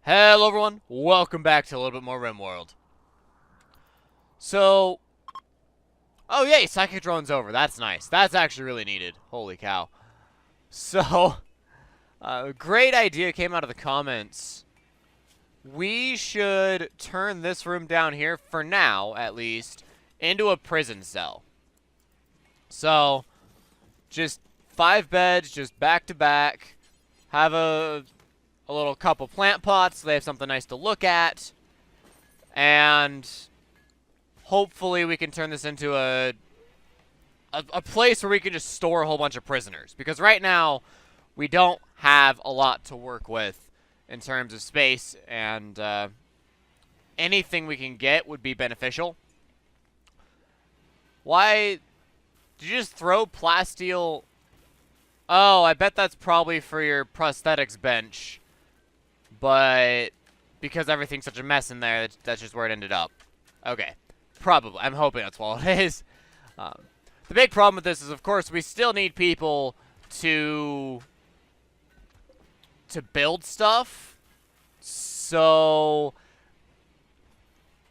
Hello everyone, welcome back to a little bit more RimWorld. So, oh yay, Psychic Drone's over, that's nice. That's actually really needed, holy cow. So, a great idea came out of the comments. We should turn this room down here, for now at least, into a prison cell. So, just 5 beds, just back to back, have a little couple plant pots so they have something nice to look at, and hopefully we can turn this into a place where we can just store a whole bunch of prisoners, because right now we don't have a lot to work with in terms of space, and anything we can get would be beneficial. Why did you just throw plasteel? Oh, I bet that's probably for your prosthetics bench. But because everything's such a mess in there, that's just where it ended up. Okay. Probably. I'm hoping that's what it is. The big problem with this is, of course, we still need people to build stuff. So,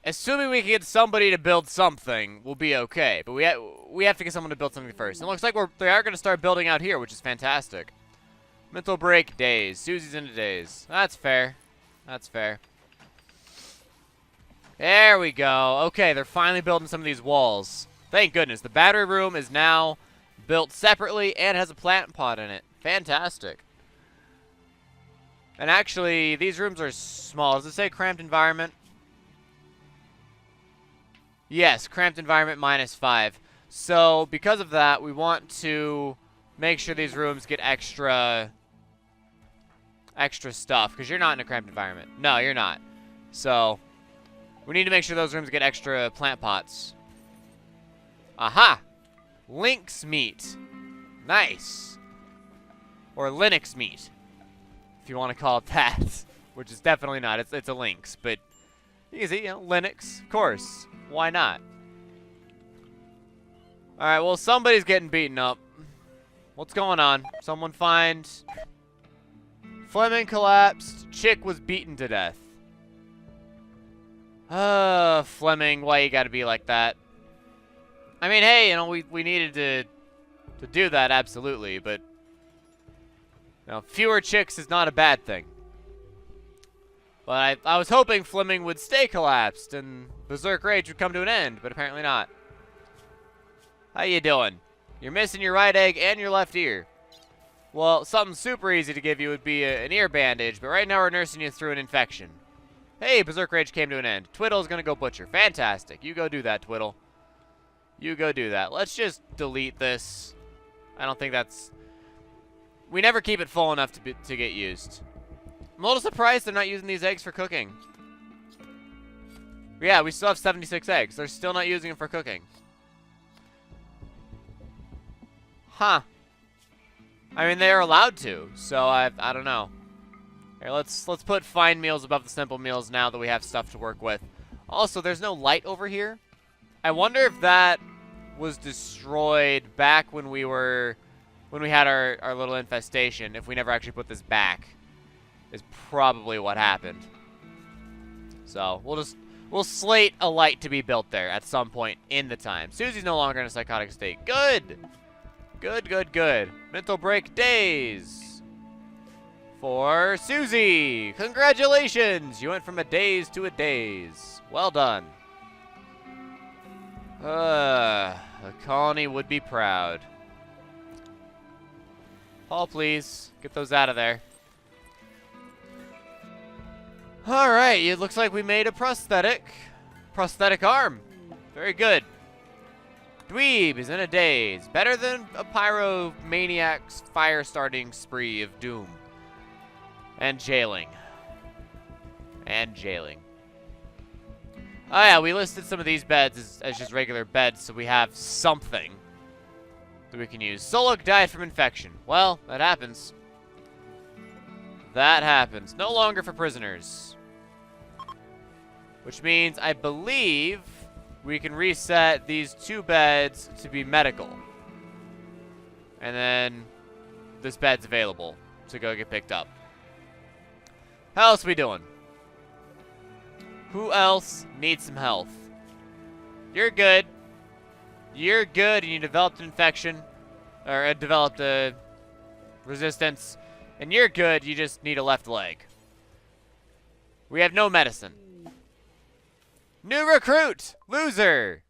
assuming we can get somebody to build something, we'll be okay. But we have to get someone to build something first. And it looks like they are going to start building out here, which is fantastic. Mental break, days. Susie's into days. That's fair. That's fair. There we go. Okay, they're finally building some of these walls. Thank goodness. The battery room is now built separately and has a plant pot in it. Fantastic. And actually, these rooms are small. Does it say cramped environment? Yes, cramped environment -5. So, because of that, we want to make sure these rooms get extra stuff, because you're not in a cramped environment. No, you're not. So, we need to make sure those rooms get extra plant pots. Aha! Lynx meat. Nice. Or Linux meat, if you want to call it that. Which is definitely not. It's a lynx, but you can see, you know, Linux, of course. Why not? Alright, well, somebody's getting beaten up. What's going on? Someone find... Fleming collapsed. Chick was beaten to death. Fleming, why you gotta be like that? I mean, hey, you know, we needed to do that, absolutely, but... You know, fewer chicks is not a bad thing. But I was hoping Fleming would stay collapsed and Berserk Rage would come to an end, but apparently not. How you doing? You're missing your right egg and your left ear. Well, something super easy to give you would be an ear bandage, but right now we're nursing you through an infection. Hey, Berserk Rage came to an end. Twiddle's gonna go butcher. Fantastic. You go do that, Twiddle. You go do that. Let's just delete this. I don't think that's... We never keep it full enough to get used. I'm a little surprised they're not using these eggs for cooking. Yeah, we still have 76 eggs. They're still not using them for cooking. Huh. I mean, they're allowed to, so I don't know. Here, let's put fine meals above the simple meals now that we have stuff to work with. Also, there's no light over here. I wonder if that was destroyed back when we had our little infestation. If we never actually put this back, is probably what happened. So we'll slate a light to be built there at some point in the time. Susie's no longer in a psychotic state. Good. Good, good, good. Mental break days for Susie. Congratulations! You went from a daze to a daze. Well done. The colony would be proud. Paul, please. Get those out of there. Alright, it looks like we made a prosthetic. Prosthetic arm. Very good. Dweeb is in a daze. Better than a pyromaniac's fire-starting spree of doom. And jailing. And jailing. Oh yeah, we listed some of these beds as just regular beds, so we have something that we can use. Solok died from infection. Well, that happens. That happens. No longer for prisoners. Which means, I believe... we can reset these 2 beds to be medical. And then this bed's available to go get picked up. How else we doing? Who else needs some health? You're good. You're good, and you developed an infection. Or developed a resistance. And you're good, you just need a left leg. We have no medicine. New recruit! Loser!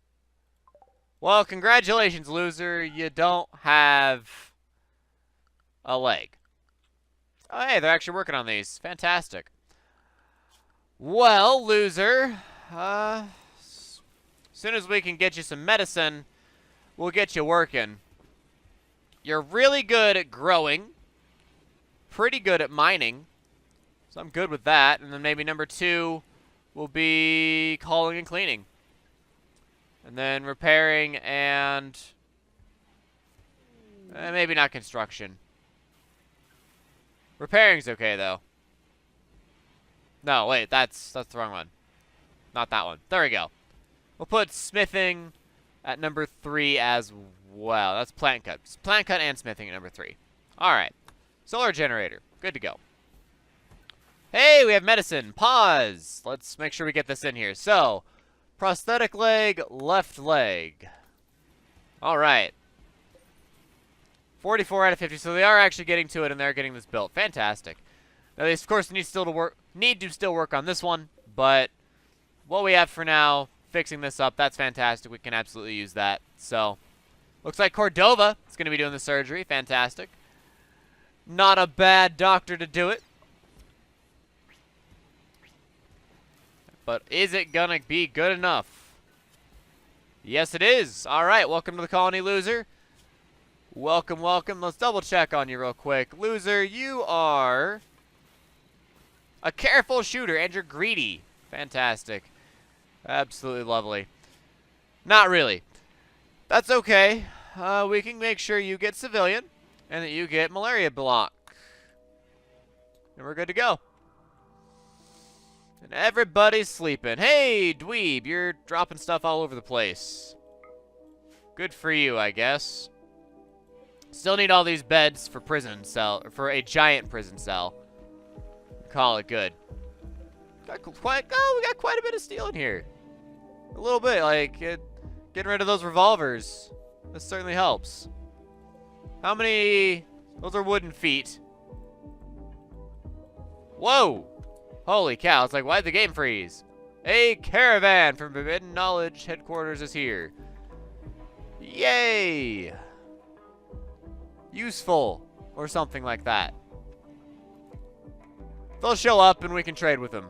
Well, congratulations, loser. You don't have a leg. Oh, hey, they're actually working on these. Fantastic. Well, loser, as soon as we can get you some medicine, we'll get you working. You're really good at growing. Pretty good at mining. So I'm good with that. And then maybe number 2 will be hauling and cleaning. And then repairing and maybe not construction. Repairing's okay, though. No, wait, that's the wrong one. Not that one. There we go. We'll put smithing at number 3 as well. That's plant cut. Plant cut and smithing at number 3. Alright. Solar generator. Good to go. Hey, we have medicine. Pause. Let's make sure we get this in here. So, prosthetic leg, left leg. Alright. 44 out of 50. So they are actually getting to it, and they're getting this built. Fantastic. Now, they, of course, need to still work on this one, but what we have for now, fixing this up, that's fantastic. We can absolutely use that. So, looks like Cordova is going to be doing the surgery. Fantastic. Not a bad doctor to do it. But is it going to be good enough? Yes, it is. All right, welcome to the colony, loser. Welcome, welcome. Let's double check on you real quick. Loser, you are a careful shooter, and you're greedy. Fantastic. Absolutely lovely. Not really. That's okay. We can make sure you get civilian, and that you get malaria block. And we're good to go. And everybody's sleeping. Hey, dweeb, you're dropping stuff all over the place. Good for you, I guess. Still need all these beds for prison cell, or for a giant prison cell. Call it good. We got quite a bit of steel in here. A little bit, like getting rid of those revolvers. This certainly helps. How many? Those are wooden feet. Whoa! Holy cow! It's like, why'd the game freeze? A caravan from Forbidden Knowledge headquarters is here. Yay! Useful, or something like that. They'll show up and we can trade with them.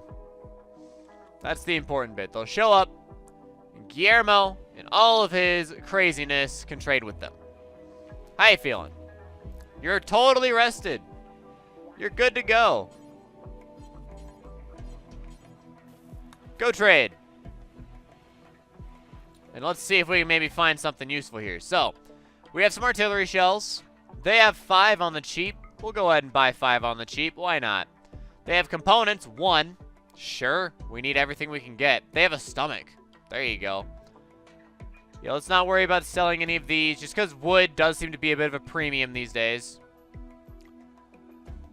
That's the important bit. They'll show up, and Guillermo and all of his craziness can trade with them. How you feeling? You're totally rested. You're good to go. Go trade. And let's see if we can maybe find something useful here. So, we have some artillery shells. They have 5 on the cheap. We'll go ahead and buy 5 on the cheap. Why not? They have components. 1. Sure. We need everything we can get. They have a stomach. There you go. Yeah, let's not worry about selling any of these, just because wood does seem to be a bit of a premium these days.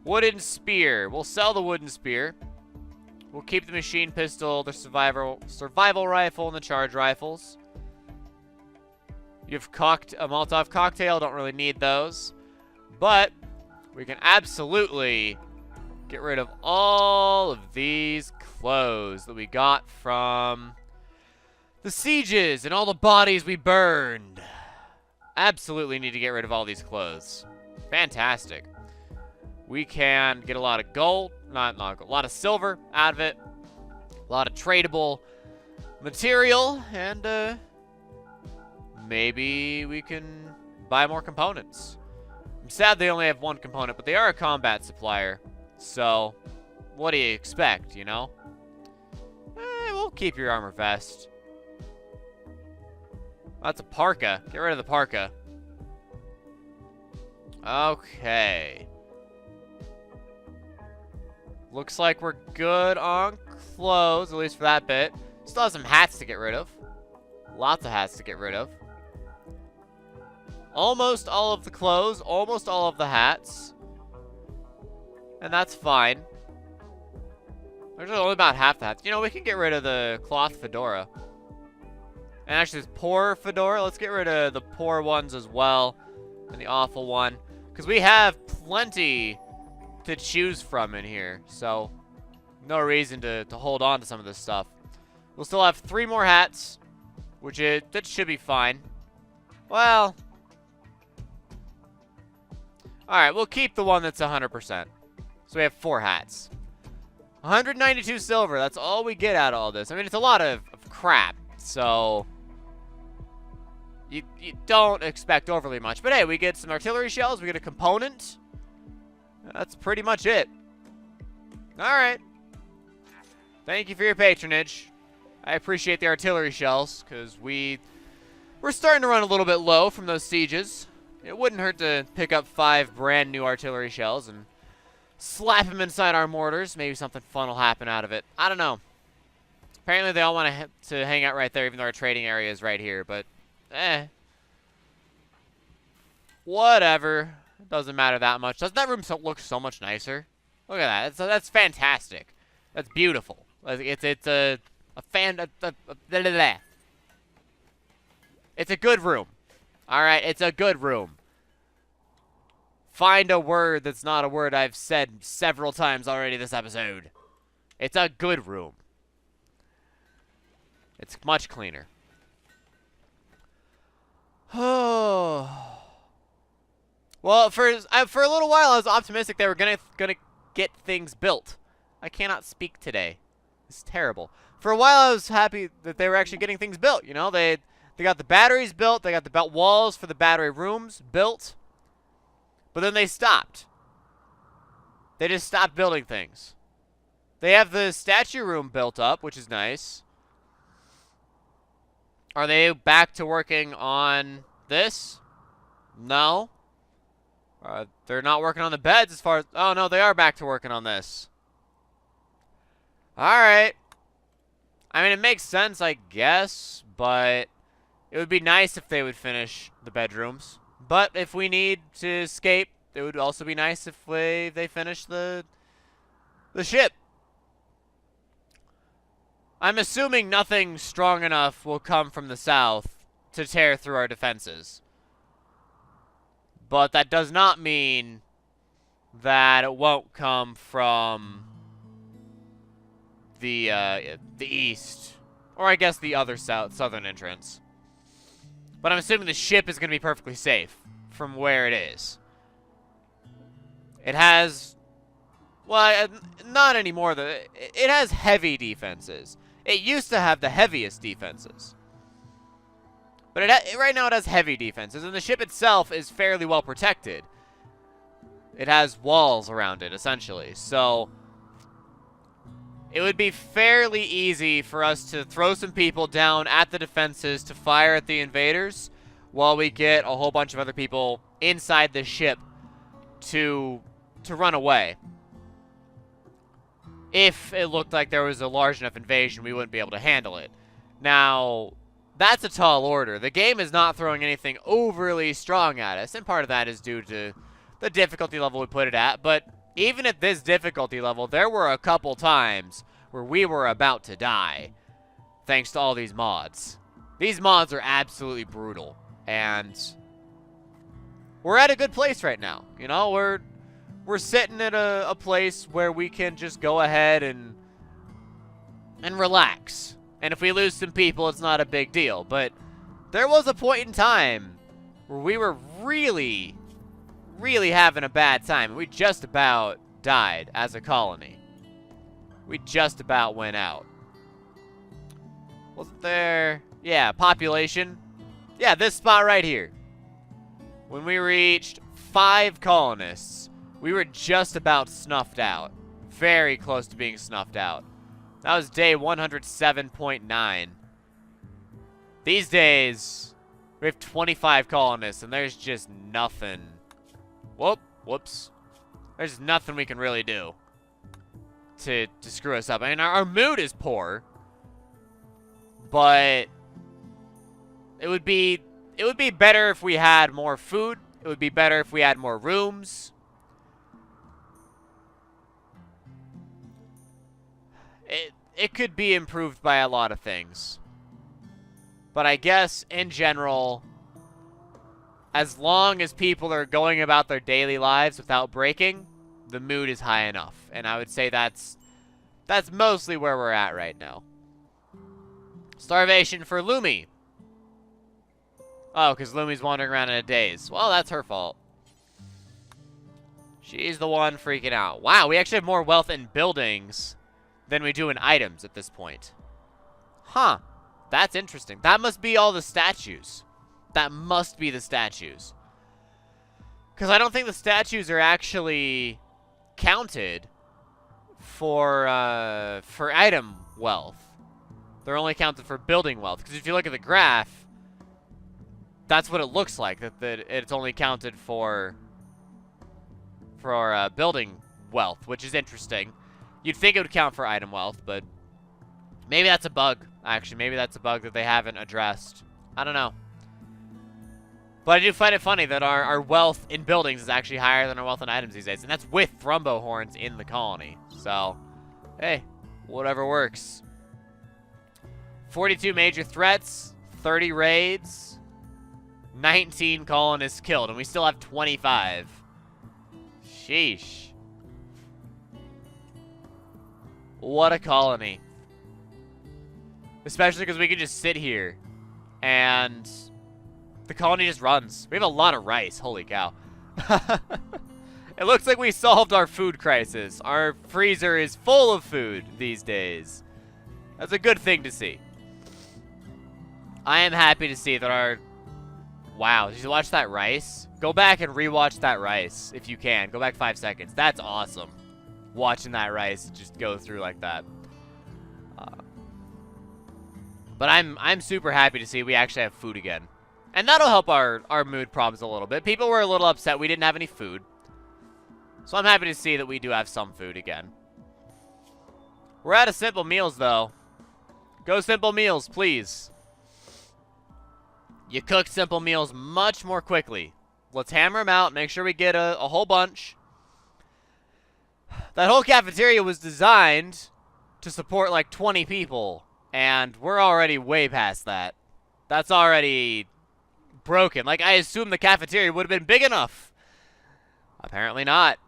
Wooden spear. We'll sell the wooden spear. We'll keep the machine pistol, the survival rifle, and the charge rifles. You've cocked a Molotov cocktail. Don't really need those. But we can absolutely get rid of all of these clothes that we got from the sieges and all the bodies we burned. Absolutely need to get rid of all these clothes. Fantastic. We can get a lot of gold, a lot of silver out of it, a lot of tradable material, and maybe we can buy more components. I'm sad they only have 1 component, but they are a combat supplier. So, what do you expect, you know? We'll keep your armor vest. That's a parka. Get rid of the parka. Okay. Looks like we're good on clothes, at least for that bit. Still have some hats to get rid of. Lots of hats to get rid of. Almost all of the clothes, almost all of the hats. And that's fine. There's only about half the hats. You know, we can get rid of the cloth fedora. And actually, this poor fedora, let's get rid of the poor ones as well. And the awful one. Because we have plenty to choose from in here. So, no reason to hold on to some of this stuff. We'll still have 3 more hats. That should be fine. Well. Alright, we'll keep the one that's 100%. So we have 4 hats. 192 silver. That's all we get out of all this. I mean, it's a lot of crap. So, you don't expect overly much. But hey, we get some artillery shells. We get a component. That's pretty much it. Alright. Thank you for your patronage. I appreciate the artillery shells, because we're starting to run a little bit low from those sieges. It wouldn't hurt to pick up 5 brand new artillery shells and slap them inside our mortars. Maybe something fun will happen out of it. I don't know. Apparently they all want to hang out right there, even though our trading area is right here. But, whatever. It doesn't matter that much. Doesn't that room look so much nicer? Look at that. That's fantastic. That's beautiful. It's a It's a good room. Alright, it's a good room. Find a word that's not a word I've said several times already this episode. It's a good room. It's much cleaner. Oh. Well, for a little while I was optimistic they were gonna get things built. I cannot speak today. It's terrible. For a while I was happy that they were actually getting things built. You know, they got the batteries built, they got the belt walls for the battery rooms built. But then they stopped. They just stopped building things. They have the statue room built up, which is nice. Are they back to working on this? No. They're not working on the beds as far as... Oh, no, they are back to working on this. Alright. I mean, it makes sense, I guess, but it would be nice if they would finish the bedrooms. But if we need to escape, it would also be nice if they finish the ship. I'm assuming nothing strong enough will come from the south to tear through our defenses. But that does not mean that it won't come from the east. Or I guess the other southern entrance. But I'm assuming the ship is going to be perfectly safe from where it is. It has... Well, not anymore. It has heavy defenses. It used to have the heaviest defenses. But right now it has heavy defenses, and the ship itself is fairly well protected. It has walls around it, essentially. So, it would be fairly easy for us to throw some people down at the defenses to fire at the invaders, while we get a whole bunch of other people inside the ship to run away. If it looked like there was a large enough invasion, we wouldn't be able to handle it. Now, that's a tall order. The game is not throwing anything overly strong at us, and part of that is due to the difficulty level we put it at. But even at this difficulty level, there were a couple times where we were about to die, thanks to all these mods. These mods are absolutely brutal, and we're at a good place right now. You know, we're sitting at a place where we can just go ahead and relax. And if we lose some people, it's not a big deal. But there was a point in time where we were really, really having a bad time. We just about died as a colony. We just about went out. Wasn't there... Yeah, population. Yeah, this spot right here. When we reached 5 colonists, we were just about snuffed out. Very close to being snuffed out. That was day 107.9. These days, we have 25 colonists, and there's just nothing. Whoops. There's nothing we can really do to screw us up. I mean, our mood is poor, but it would be better if we had more food. It would be better if we had more rooms. it could be improved by a lot of things. But I guess, in general, as long as people are going about their daily lives without breaking, the mood is high enough. And I would say that's mostly where we're at right now. Starvation for Lumi. Oh, because Lumi's wandering around in a daze. Well, that's her fault. She's the one freaking out. Wow, we actually have more wealth in buildings than we do in items at this point. Huh. That's interesting. That must be all the statues. That must be the statues. Because I don't think the statues are actually counted for item wealth. They're only counted for building wealth. Because if you look at the graph, that's what it looks like. That it's only counted for building wealth, which is interesting. You'd think it would count for item wealth, but maybe that's a bug, actually. Maybe that's a bug that they haven't addressed. I don't know. But I do find it funny that our wealth in buildings is actually higher than our wealth in items these days. And that's with Thrumbo Horns in the colony. So, hey, whatever works. 42 major threats, 30 raids, 19 colonists killed, and we still have 25. Sheesh. What a colony. Especially because we can just sit here and the colony just runs. We have a lot of rice. Holy cow. It looks like we solved our food crisis. Our freezer is full of food these days. That's a good thing to see. I am happy to see that our... Wow, did you watch that rice? Go back and rewatch that rice if you can. Go back 5 seconds. That's awesome. Watching that rice just go through like that. But I'm super happy to see we actually have food again. And that'll help our mood problems a little bit. People were a little upset we didn't have any food. So I'm happy to see that we do have some food again. We're out of Simple Meals, though. Go Simple Meals, please. You cook Simple Meals much more quickly. Let's hammer them out. Make sure we get a whole bunch. That whole cafeteria was designed to support like 20 people. And we're already way past that. That's already broken. Like, I assumed the cafeteria would have been big enough. Apparently not.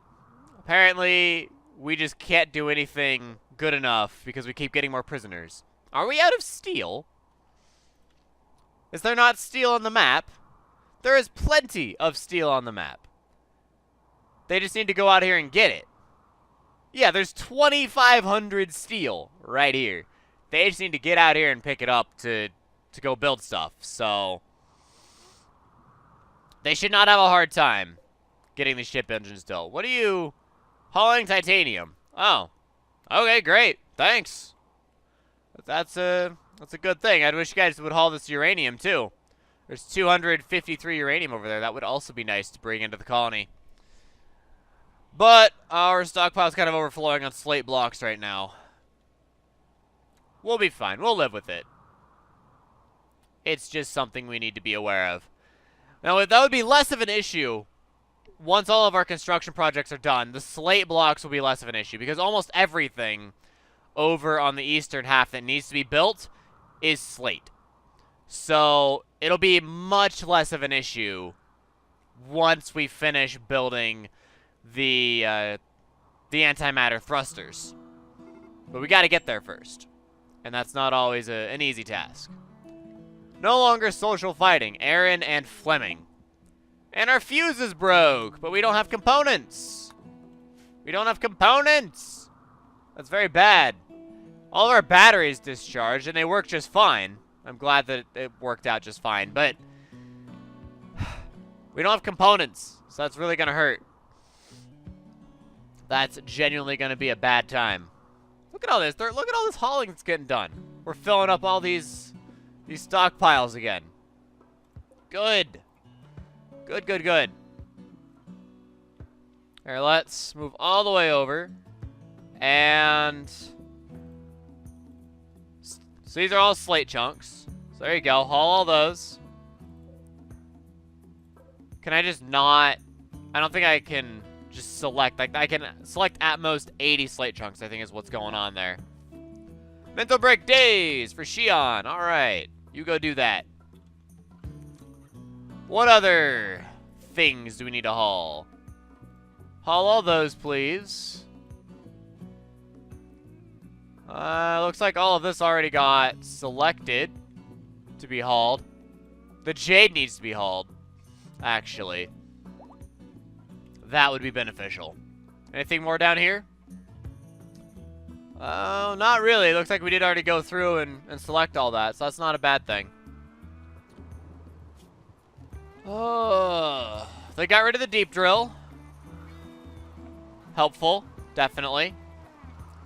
Apparently, we just can't do anything good enough because we keep getting more prisoners. Are we out of steel? Is there not steel on the map? There is plenty of steel on the map. They just need to go out here and get it. Yeah, there's 2,500 steel right here. They just need to get out here and pick it up to go build stuff. So, they should not have a hard time getting the ship engines built. What are you... Hauling titanium. Oh. Okay, great. Thanks. That's a good thing. I wish you guys would haul this uranium, too. There's 253 uranium over there. That would also be nice to bring into the colony. But our stockpile's kind of overflowing on slate blocks right now. We'll be fine. We'll live with it. It's just something we need to be aware of. Now, that would be less of an issue once all of our construction projects are done. The slate blocks will be less of an issue because almost everything over on the eastern half that needs to be built is slate. So it'll be much less of an issue once we finish building the antimatter thrusters. But we got to get there first. And that's not always an easy task. No longer social fighting. Aaron and Fleming. And our fuse is broke, but we don't have components. We don't have components. That's very bad. All of our batteries discharged, and they work just fine. I'm glad that it worked out just fine, but we don't have components, so that's really going to hurt. That's genuinely going to be a bad time. Look at all this. Look at all this hauling that's getting done. We're filling up all these stockpiles again. Good. Good, good, good. All right, let's move all the way over. And so these are all slate chunks. So there you go. Haul all those. Can I just not... I don't think I can just select... Like, I can select at most 80 slate chunks, I think is what's going on there. Mental break days for Shion. All right, you go do that. What other things do we need to haul? Haul all those, please. Looks like all of this already got selected to be hauled. The jade needs to be hauled, actually. That would be beneficial. Anything more down here? Oh, not really. Looks like we did already go through and select all that, so that's not a bad thing. Oh, they got rid of the deep drill. Helpful, definitely.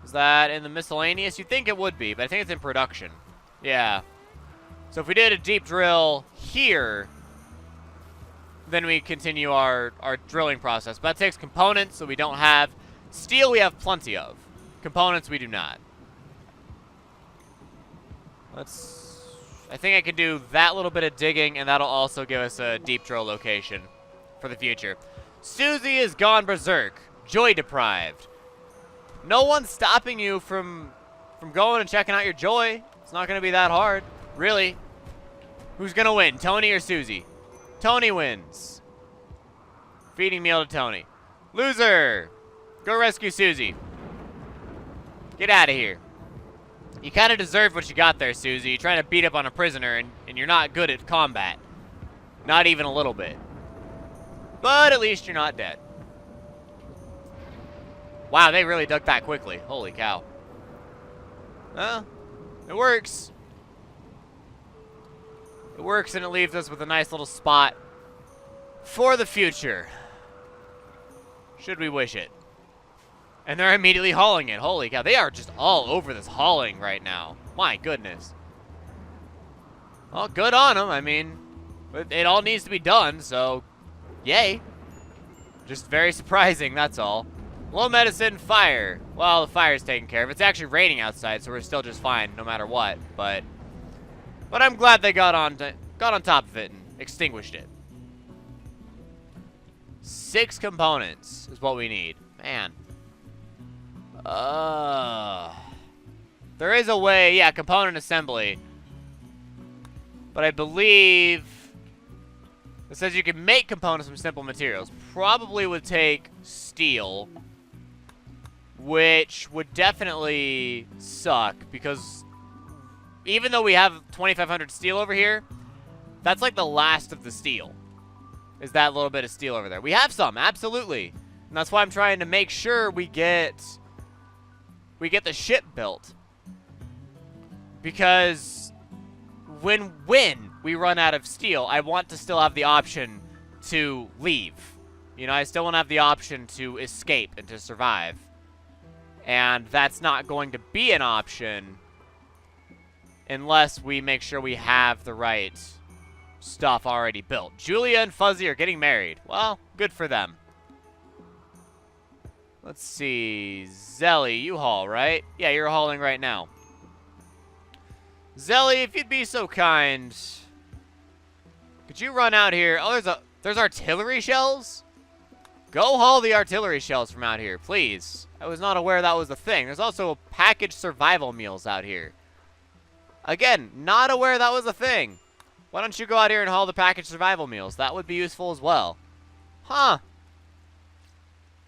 Is that in the miscellaneous? You'd think it would be, but I think it's in production. Yeah. So if we did a deep drill here, then we continue our drilling process. But that takes components, so we don't have. Steel we have plenty of. Components we do not. I think I can do that little bit of digging, and that'll also give us a deep drill location for the future. Susie is gone berserk. Joy deprived. No one's stopping you from going and checking out your joy. It's not going to be that hard. Really. Who's going to win, Tony or Susie? Tony wins. Feeding meal to Tony. Loser. Go rescue Susie. Get out of here. You kind of deserve what you got there, Susie. You're trying to beat up on a prisoner, and you're not good at combat. Not even a little bit. But at least you're not dead. Wow, they really dug that quickly. Holy cow. Well, it works. It works, and it leaves us with a nice little spot for the future. Should we wish it. And they're immediately hauling it. Holy cow, they are just all over this hauling right now. My goodness. Well, good on them. I mean, it all needs to be done, so yay. Just very surprising, that's all. Low medicine, fire. Well, the fire's taken care of. It's actually raining outside, so we're still just fine no matter what. But I'm glad they got on top of it and extinguished it. 6 components is what we need. Man. There is a way, yeah, component assembly. But I believe it says you can make components from simple materials. Probably would take steel, which would definitely suck because even though we have 2,500 steel over here, that's like the last of the steel. Is that little bit of steel over there? We have some, absolutely. And that's why I'm trying to make sure we get the ship built. Because when we run out of steel, I want to still have the option to leave. You know, I still want to have the option to escape and to survive. And that's not going to be an option unless we make sure we have the right stuff already built. Julia and Fuzzy are getting married. Well, good for them. Let's see. Zelly, you haul, right? Yeah, you're hauling right now. Zelly, if you'd be so kind, could you run out here? Oh, there's artillery shells? Go haul the artillery shells from out here, please. I was not aware that was a thing. There's also packaged survival meals out here. Again, not aware that was a thing. Why don't you go out here and haul the packaged survival meals? That would be useful as well. Huh.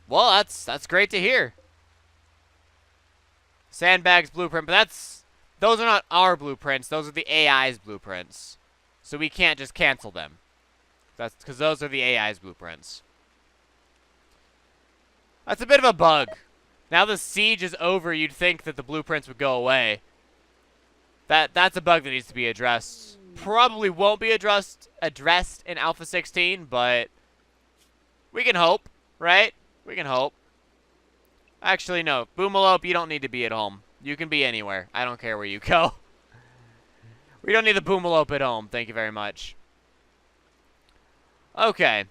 Well, that's great to hear. Sandbags blueprint, but those are not our blueprints. Those are the AI's blueprints. So we can't just cancel them. That's because those are the AI's blueprints. That's a bit of a bug. Now the siege is over, you'd think that the blueprints would go away. That's a bug that needs to be addressed. Probably won't be addressed in Alpha 16, but we can hope, right? We can hope. Actually, no. Boomalope, you don't need to be at home. You can be anywhere. I don't care where you go. We don't need the Boomalope at home. Thank you very much. Okay.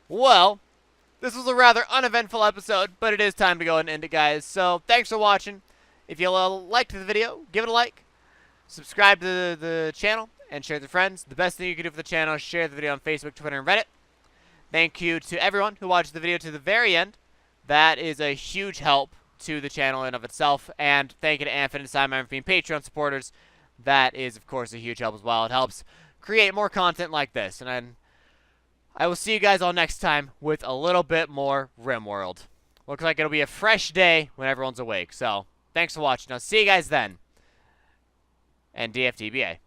Well, this was a rather uneventful episode, but it is time to go and end it, guys. So, thanks for watching. If you liked the video, give it a like. Subscribe to the channel and share it with friends. The best thing you can do for the channel is share the video on Facebook, Twitter, and Reddit. Thank you to everyone who watched the video to the very end. That is a huge help to the channel in of itself. And thank you to Infinite Simon being Patreon supporters. That is, of course, a huge help as well. It helps create more content like this. And I will see you guys all next time with a little bit more RimWorld. Looks like it'll be a fresh day when everyone's awake. So, thanks for watching. I'll see you guys then. And DFTBA.